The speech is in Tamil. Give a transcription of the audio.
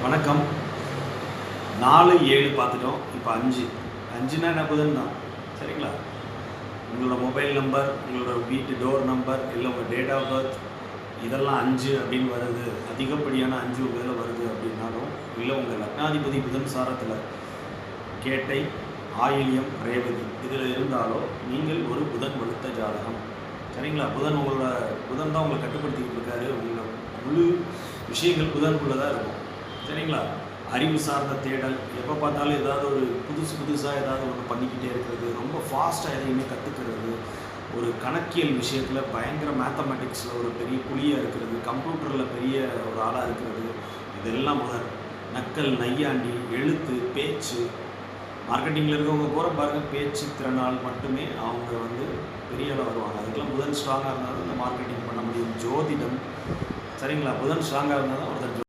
வணக்கம். 4, 7 பார்த்துட்டோம். இப்போ 5. 5னா என்ன புதன் தான். சரிங்களா? உங்களோட மொபைல் நம்பர், உங்களோட வீட்டு டோர் நம்பர், இல்லை உங்கள் டேட் ஆஃப் பர்த் இதெல்லாம் 5 அப்படின்னு வருது. அதிகப்படியான 5 உங்கள் இதில் வருது அப்படின்னாலும், இல்லை உங்கள் லக்னாதிபதி புதன் சாரத்தில் கேட்டை, ஆயில்யம், ரேவதி இதில் இருந்தாலோ நீங்கள் ஒரு புதன் வலுத்த ஜாதகம். சரிங்களா? புதன் தான் உங்களை கட்டுப்படுத்திக்கிட்டு இருக்காரு. உங்களோட முழு விஷயங்கள் புதனுக்குள்ளே தான் இருக்கும். சரிங்களா? அறிவு சார்ந்த தேடல், எப்போ பார்த்தாலும் ஏதாவது ஒரு புதுசாக ஏதாவது ஒன்று பண்ணிக்கிட்டே இருக்கிறது, ரொம்ப ஃபாஸ்ட்டாக எதையுமே கற்றுக்கிறது, ஒரு கணக்கியல் விஷயத்தில் பயங்கர மேத்தமெட்டிக்ஸில் ஒரு பெரிய புலியாக இருக்கிறது, கம்ப்யூட்டரில் பெரிய ஒரு ஆளாக இருக்கிறது, இதெல்லாம் முதல் நக்கல், நையாண்டி, எழுத்து, பேச்சு, மார்க்கெட்டிங்கில் இருக்கவங்க கூட பாருங்கள், பேச்சு திறனால் மட்டுமே அவங்க பெரிய அளவு வருவாங்க. அதுக்கெல்லாம் புதன் ஸ்ட்ராங்காக இருந்தால் தான் இந்த மார்க்கெட்டிங் பண்ண முடியும். ஜோதிடம், சரிங்களா? புதன் ஸ்ட்ராங்காக இருந்தால் தான் ஒருத்தர்